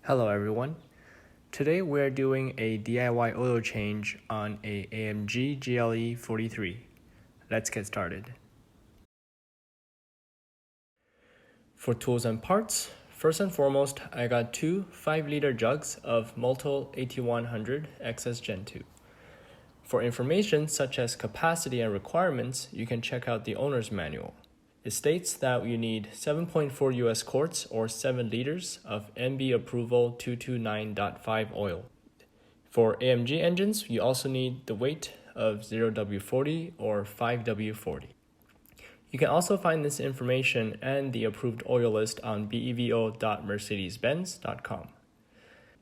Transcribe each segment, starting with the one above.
Hello everyone. Today we're doing a DIY oil change on a AMG GLE 43. Let's get started. For tools and parts, first and foremost, I got two 5-liter jugs of Multol 8100 XS Gen 2. For information such as capacity and requirements, you can check out the owner's manual. It states that you need 7.4 US quarts or 7 liters of MB approval 229.5 oil. For AMG engines, you also need the weight of 0W40 or 5W40. You can also find this information and the approved oil list on bevo.mercedes-benz.com.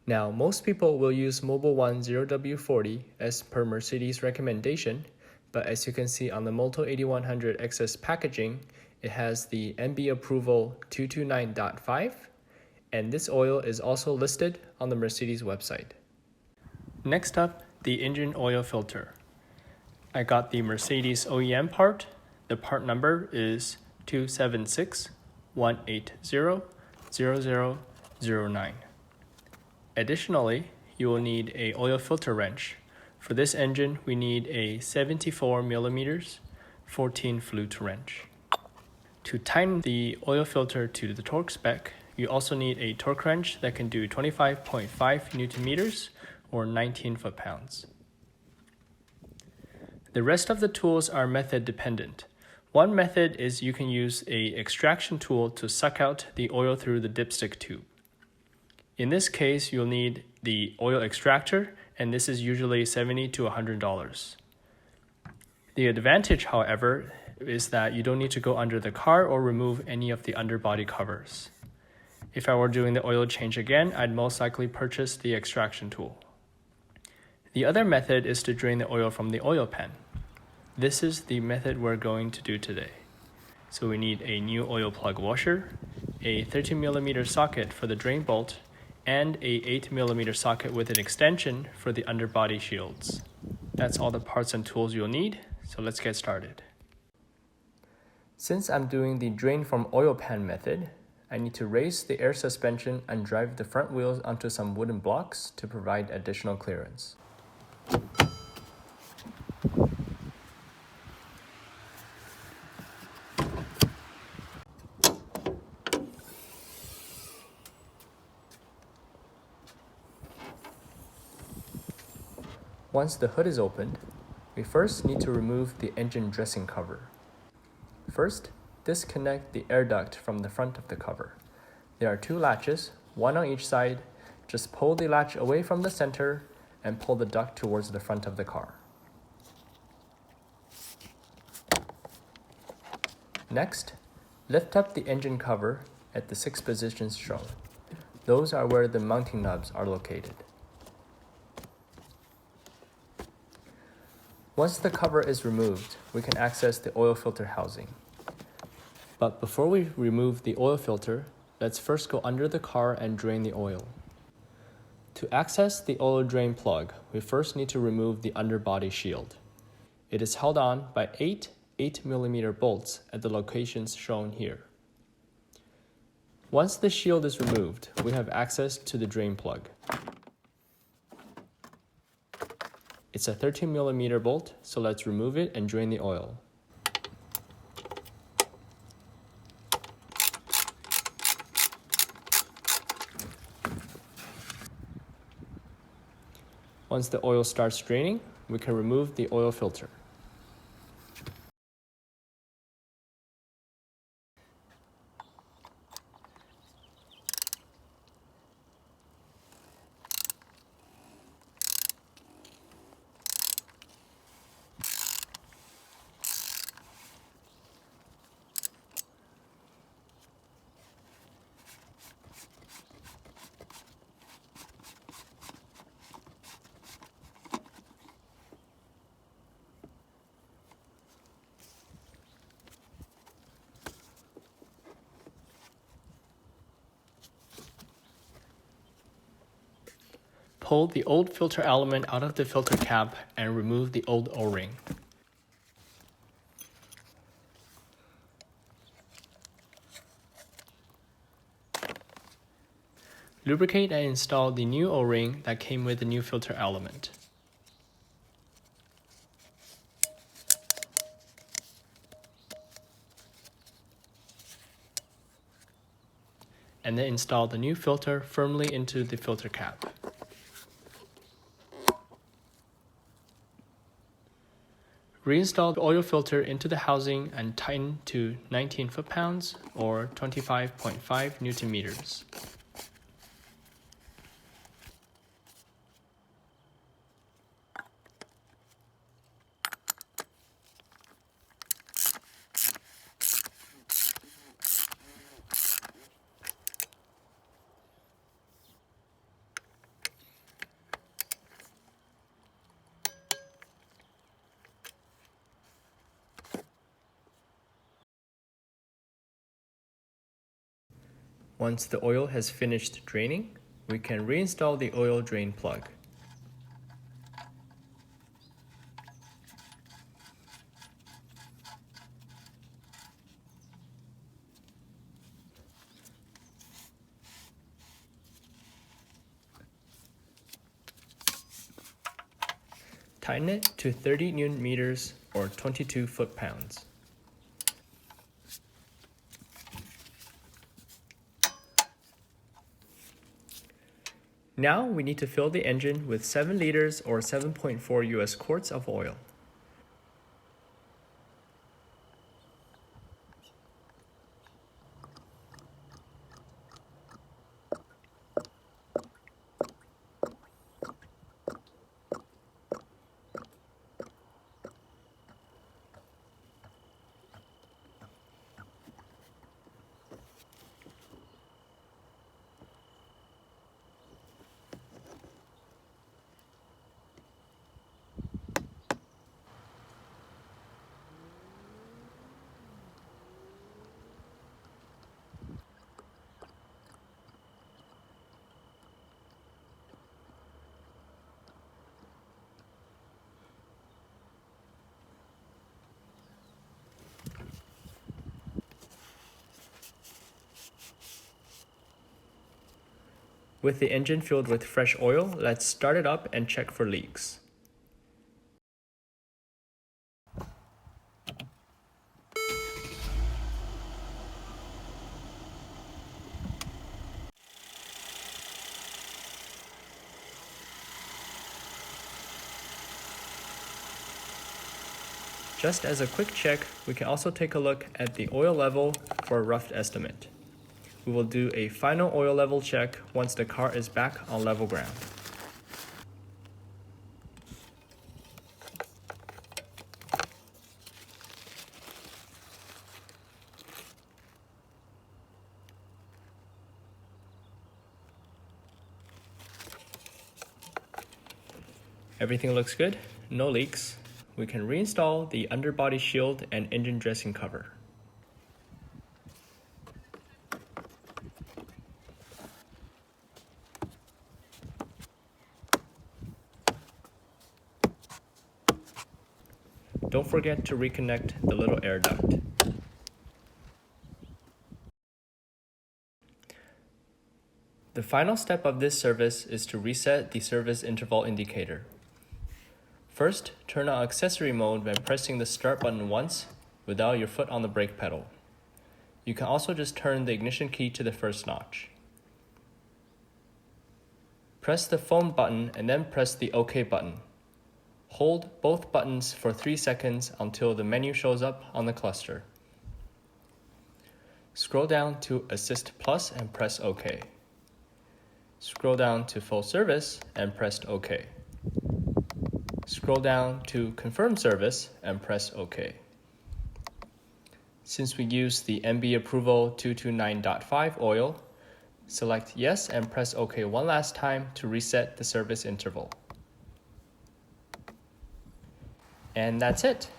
Now, most people will use Mobil 1 0W40 as per Mercedes recommendation, but as you can see on the Multol 8100 XS packaging, it has the MB approval 229.5, and this oil is also listed on the Mercedes website. Next up, the engine oil filter. I got the Mercedes OEM part. The part number is 276-180-0009. Additionally, you will need an oil filter wrench. For this engine, we need a 74mm 14 flute wrench. To tighten the oil filter to the torque spec, you also need a torque wrench that can do 25.5 Newton meters or 19 foot-pounds. The rest of the tools are method dependent. One method is you can use an extraction tool to suck out the oil through the dipstick tube. In this case, you'll need the oil extractor, and this is usually $70 to $100. The advantage, however, is that you don't need to go under the car or remove any of the underbody covers. If I were doing the oil change again, I'd most likely purchase the extraction tool. The other method is to drain the oil from the oil pan. This is the method we're going to do today. So we need a new oil plug washer, a 13mm socket for the drain bolt, and a 8mm socket with an extension for the underbody shields. That's all the parts and tools you'll need, so let's get started. Since I'm doing the drain from oil pan method, I need to raise the air suspension and drive the front wheels onto some wooden blocks to provide additional clearance. Once the hood is opened, we first need to remove the engine dressing cover. First, disconnect the air duct from the front of the cover. There are two latches, one on each side. Just pull the latch away from the center and pull the duct towards the front of the car. Next, lift up the engine cover at the 6 positions shown. Those are where the mounting knobs are located. Once the cover is removed, we can access the oil filter housing. But before we remove the oil filter, let's first go under the car and drain the oil. To access the oil drain plug, we first need to remove the underbody shield. It is held on by 8 8mm bolts at the locations shown here. Once the shield is removed, we have access to the drain plug. It's a 13mm bolt, so let's remove it and drain the oil. Once the oil starts draining, we can remove the oil filter. Pull the old filter element out of the filter cap and remove the old O-ring. Lubricate and install the new O-ring that came with the new filter element. And then install the new filter firmly into the filter cap. Reinstall the oil filter into the housing and tighten to 19 foot-pounds or 25.5 Newton meters. Once the oil has finished draining, we can reinstall the oil drain plug. Tighten it to 30 Newton meters or 22 foot-pounds. Now we need to fill the engine with 7 liters or 7.4 US quarts of oil. With the engine filled with fresh oil, let's start it up and check for leaks. Just as a quick check, we can also take a look at the oil level for a rough estimate. We will do a final oil level check once the car is back on level ground. Everything looks good, no leaks. We can reinstall the underbody shield and engine dressing cover. Don't forget to reconnect the little air duct. The final step of this service is to reset the service interval indicator. First, turn on accessory mode by pressing the start button once without your foot on the brake pedal. You can also just turn the ignition key to the first notch. Press the phone button and then press the OK button. Hold both buttons for 3 seconds until the menu shows up on the cluster. Scroll down to Assist Plus and press OK. Scroll down to Full Service and press OK. Scroll down to Confirm Service and press OK. Since we use the MB Approval 229.5 oil, select Yes and press OK one last time to reset the service interval. And that's it.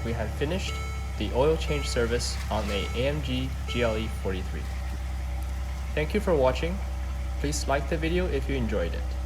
We have finished the oil change service on the AMG GLE 43. Thank you for watching. Please like the video if you enjoyed it.